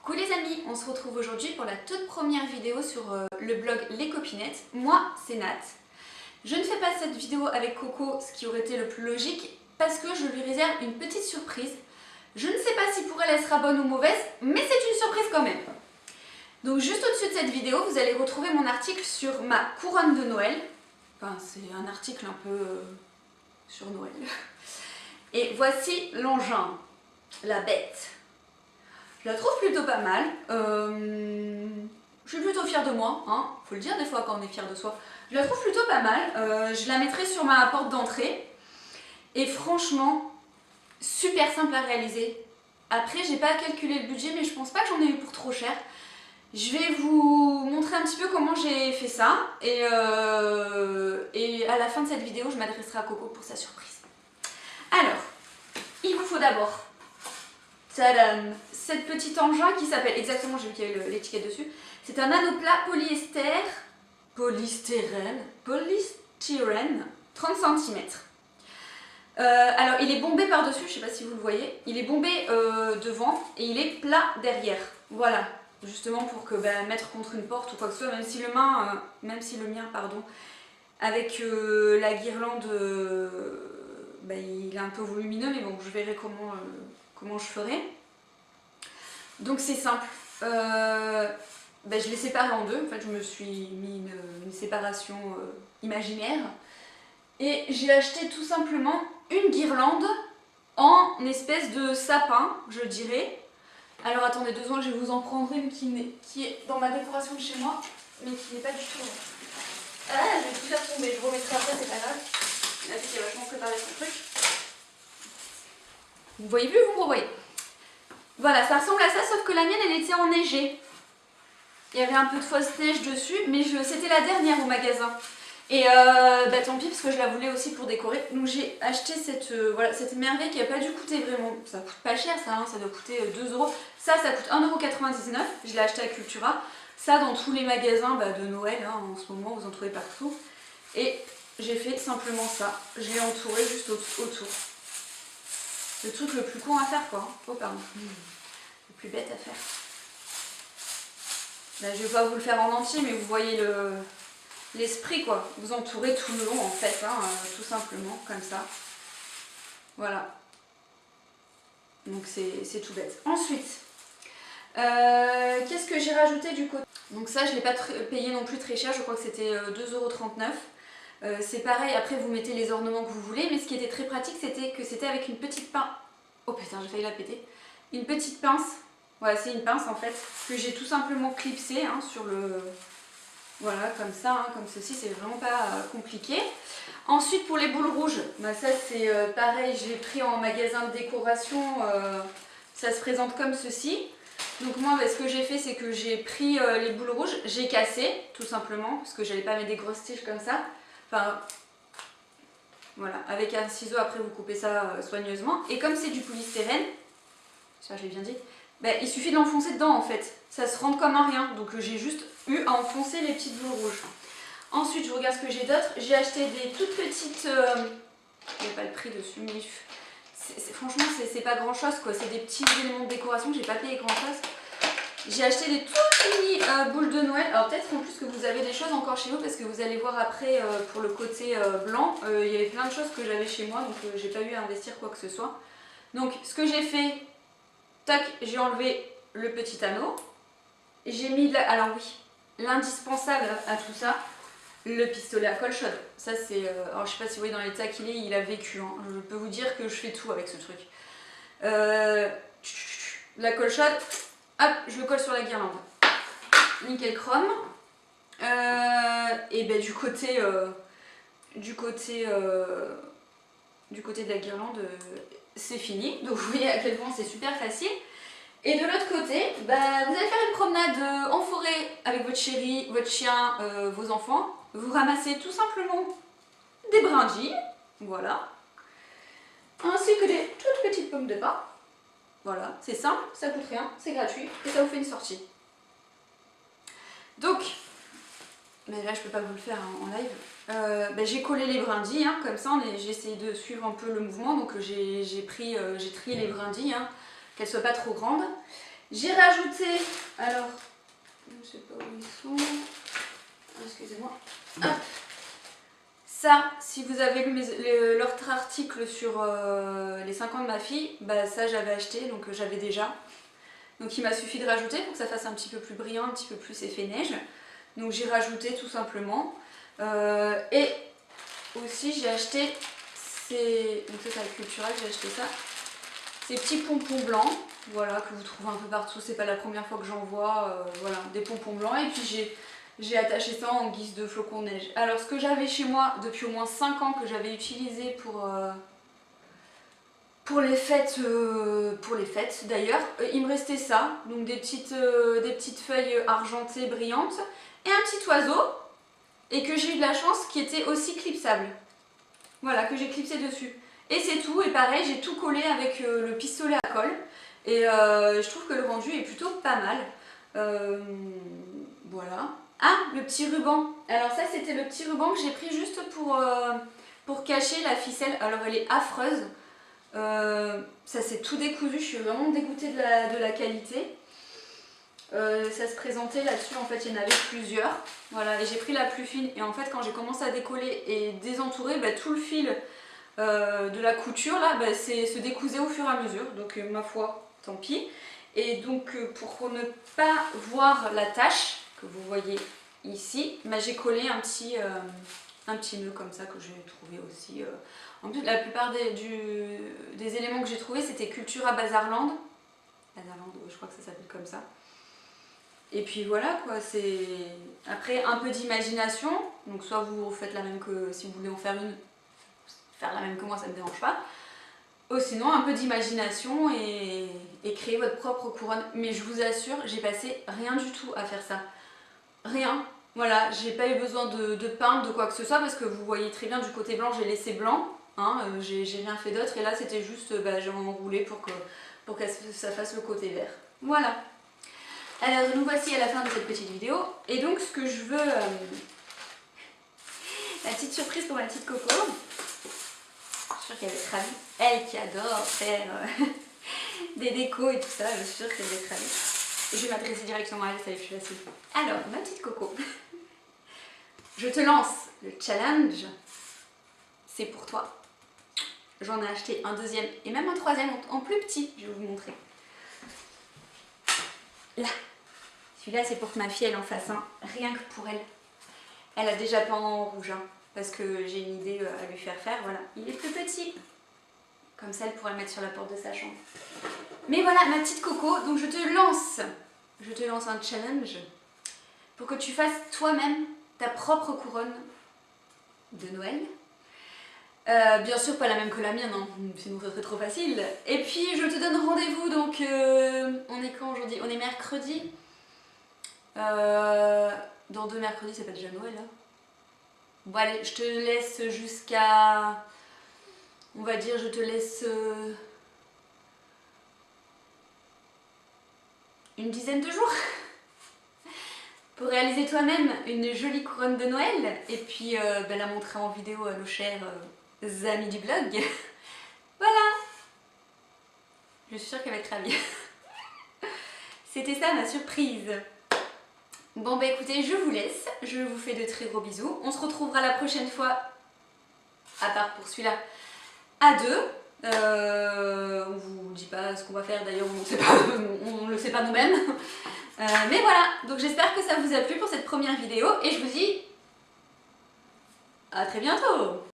Coucou les amis, on se retrouve aujourd'hui pour la toute première vidéo sur le blog Les Copinettes. Moi, c'est Nat. Je ne fais pas cette vidéo avec Coco, ce qui aurait été le plus logique, parce que je lui réserve une petite surprise. Je ne sais pas si pour elle, elle sera bonne ou mauvaise, mais c'est une surprise quand même. Donc juste au-dessus de cette vidéo, vous allez retrouver mon article sur ma couronne de Noël. Enfin, c'est un article un peu sur Noël. Et voici l'engin, la bête. Je la trouve plutôt pas mal. Je suis plutôt fière de moi, hein. Faut le dire des fois quand on est fier de soi. Je la trouve plutôt pas mal. Je la mettrai sur ma porte d'entrée. Et franchement, super simple à réaliser. Après, j'ai pas calculé le budget, mais je pense pas que j'en ai eu pour trop cher. Je vais vous montrer un petit peu comment j'ai fait ça. Et à la fin de cette vidéo, je m'adresserai à Coco pour sa surprise. Alors, il vous faut d'abord tadam, cette petite engin qui s'appelle, exactement, j'ai vu qu'il y avait l'étiquette dessus. C'est un anneau plat polystyrène 30 cm. Alors il est bombé par-dessus, je sais pas si vous le voyez. Il est bombé devant et il est plat derrière. Voilà, justement pour que mettre contre une porte ou quoi que ce soit, même si le mien, avec la guirlande, il est un peu volumineux, mais bon, je verrai comment je ferai. Donc c'est simple. Je l'ai séparé en deux. En fait, je me suis mis une séparation imaginaire. Et j'ai acheté tout simplement une guirlande en espèce de sapin, je dirais. Alors attendez 2 secondes, je vais vous en prendre une qui est dans ma décoration de chez moi, mais qui n'est pas du tout. Ah, je vais tout faire tomber. Je remettrai après, c'est pas grave. La fille qui a vachement préparé son truc. Vous voyez plus, vous me revoyez. Voilà, ça ressemble à ça, sauf que la mienne, elle était enneigée. Il y avait un peu de fausse neige dessus, mais c'était la dernière au magasin. Et tant pis, parce que je la voulais aussi pour décorer. Donc j'ai acheté cette merveille qui n'a pas dû coûter vraiment... Ça coûte pas cher, ça, hein, ça doit coûter 2 €. Ça coûte 1,99 €. Je l'ai acheté à Cultura. Ça, dans tous les magasins de Noël, hein, en ce moment, vous en trouvez partout. Et j'ai fait simplement ça. Je l'ai entouré juste autour. Le truc le plus con à faire, quoi. Oh, pardon. Le plus bête à faire. Là, je vais pas vous le faire en entier, mais vous voyez l'esprit, quoi. Vous entourez tout le long, en fait, hein, tout simplement, comme ça. Voilà. Donc, c'est tout bête. Ensuite, qu'est-ce que j'ai rajouté du côté? Donc ça, je l'ai pas payé non plus très cher. Je crois que c'était 2,39 €. C'est pareil, après vous mettez les ornements que vous voulez, mais ce qui était très pratique, c'était que c'était avec une petite pince. Oh putain, j'ai failli la péter. Une petite pince, voilà, c'est une pince en fait, que j'ai tout simplement clipsé sur le... Voilà, comme ça, hein, comme ceci, c'est vraiment pas compliqué. Ensuite, pour les boules rouges, ça c'est pareil, j'ai pris en magasin de décoration, ça se présente comme ceci. Donc moi, ce que j'ai fait, c'est que j'ai pris les boules rouges, j'ai cassé, tout simplement, parce que j'allais pas mettre des grosses tiges comme ça. Enfin, voilà, avec un ciseau, après vous coupez ça soigneusement. Et comme c'est du polystyrène, ça je l'ai bien dit, il suffit de l'enfoncer dedans en fait. Ça se rentre comme un rien, donc j'ai juste eu à enfoncer les petites boules rouges. Ensuite, je regarde ce que j'ai d'autre. J'ai acheté des toutes petites... il n'y a pas le prix dessus, mais franchement, c'est pas grand chose quoi. C'est des petits éléments de décoration que j'ai pas payé grand chose. J'ai acheté des toutes mini boules de Noël. Alors peut-être en plus que vous avez des choses encore chez vous parce que vous allez voir après pour le côté blanc, il y avait plein de choses que j'avais chez moi donc j'ai pas eu à investir quoi que ce soit. Donc ce que j'ai fait, tac, j'ai enlevé le petit anneau. J'ai mis, alors oui, l'indispensable à tout ça, le pistolet à colle chaude. Ça c'est, alors je sais pas si vous voyez dans l'état qu'il est, il a vécu. Hein. Je peux vous dire que je fais tout avec ce truc. La colle chaude. Hop, je le colle sur la guirlande. Nickel chrome. Et du côté de la guirlande, c'est fini. Donc vous voyez à quel point c'est super facile. Et de l'autre côté, vous allez faire une promenade en forêt avec votre chéri, votre chien, vos enfants. Vous ramassez tout simplement des brindilles, voilà. Ainsi que des toutes petites pommes de pin. Voilà, c'est simple, ça coûte rien, c'est gratuit et ça vous fait une sortie. Donc, là je peux pas vous le faire en live. J'ai collé les brindilles, hein, comme ça j'ai essayé de suivre un peu le mouvement, donc j'ai trié les brindilles, hein, qu'elles soient pas trop grandes. J'ai rajouté, alors, je ne sais pas où ils sont, excusez-moi, hop. Ça, si vous avez lu l'autre article sur les 5 ans de ma fille, bah ça j'avais acheté, donc j'avais déjà. Donc il m'a suffi de rajouter pour que ça fasse un petit peu plus brillant, un petit peu plus effet neige. Donc j'ai rajouté tout simplement. Et aussi j'ai acheté ces... Donc ça c'est avec Cultura que j'ai acheté ça. Ces petits pompons blancs, voilà, que vous trouvez un peu partout. C'est pas la première fois que j'en vois, voilà, des pompons blancs. Et puis j'ai attaché ça en guise de flocons de neige. Alors ce que j'avais chez moi depuis au moins 5 ans, que j'avais utilisé pour les fêtes d'ailleurs, il me restait ça, donc des petites feuilles argentées brillantes et un petit oiseau, et que j'ai eu de la chance qui était aussi clipsable. Voilà, que j'ai clipsé dessus. Et c'est tout, et pareil, j'ai tout collé avec le pistolet à colle, et je trouve que le rendu est plutôt pas mal. Voilà. Ah, le petit ruban. Alors ça, c'était le petit ruban que j'ai pris juste pour cacher la ficelle. Alors elle est affreuse. Ça s'est tout décousu, je suis vraiment dégoûtée de la qualité. Ça se présentait là-dessus, en fait il y en avait plusieurs. Voilà, et j'ai pris la plus fine. Et en fait, quand j'ai commencé à décoller et désentourer, bah, tout le fil de la couture là, bah, se décousait au fur et à mesure. Donc ma foi, tant pis. Et donc pour ne pas voir la tache que vous voyez ici, bah, j'ai collé un petit nœud comme ça que j'ai trouvé aussi. En plus, la plupart des éléments que j'ai trouvés, c'était Cultura Bazarland. Bazarland, je crois que ça s'appelle comme ça. Et puis voilà quoi, c'est... Après, un peu d'imagination. Donc soit vous faites la même que... Si vous voulez en faire une, faire la même que moi, ça ne me dérange pas. Ou sinon, un peu d'imagination et créer votre propre couronne. Mais je vous assure, j'ai passé rien du tout à faire ça. Rien. Voilà, j'ai pas eu besoin de peindre, de quoi que ce soit, parce que vous voyez très bien du côté blanc, j'ai laissé blanc. Hein, j'ai rien fait d'autre. Et là, c'était juste, bah, j'ai enroulé pour que ça fasse le côté vert. Voilà. Alors, nous voici à la fin de cette petite vidéo. Et donc, ce que je veux... la petite surprise pour ma petite Coco. Je suis sûre qu'elle va être ravie. Elle qui adore faire des décos et tout ça, je suis sûre qu'elle va être ravie. Et je vais m'adresser directement à elle, ça y est, je suis facile. Alors, ma petite Coco, je te lance le challenge. C'est pour toi. J'en ai acheté un deuxième et même un troisième en plus petit, je vais vous montrer. Là. Celui-là, c'est pour que ma fille, elle en fasse un, rien que pour elle. Elle a déjà peint en rouge, hein, parce que j'ai une idée à lui faire faire. Voilà, il est plus petit. Comme ça, elle pourra le mettre sur la porte de sa chambre. Mais voilà, ma petite Coco, donc je te lance un challenge pour que tu fasses toi-même ta propre couronne de Noël. Bien sûr, pas la même que la mienne, hein, sinon ça serait trop facile. Et puis, je te donne rendez-vous, donc on est quand aujourd'hui? On est mercredi. Dans 2 mercredis, c'est pas déjà Noël, hein. Bon allez, je te laisse jusqu'à... On va dire, je te laisse... une dizaine de jours pour réaliser toi-même une jolie couronne de Noël et puis ben, la montrer en vidéo à nos chers amis du blog. Voilà. Je suis sûre qu'elle va être ravie. C'était ça ma surprise. Bon bah écoutez, je vous laisse, je vous fais de très gros bisous. On se retrouvera la prochaine fois, à part pour celui-là, à 2. On vous dit pas ce qu'on va faire, d'ailleurs on ne le sait pas nous-mêmes. Mais voilà, donc j'espère que ça vous a plu pour cette première vidéo et je vous dis à très bientôt.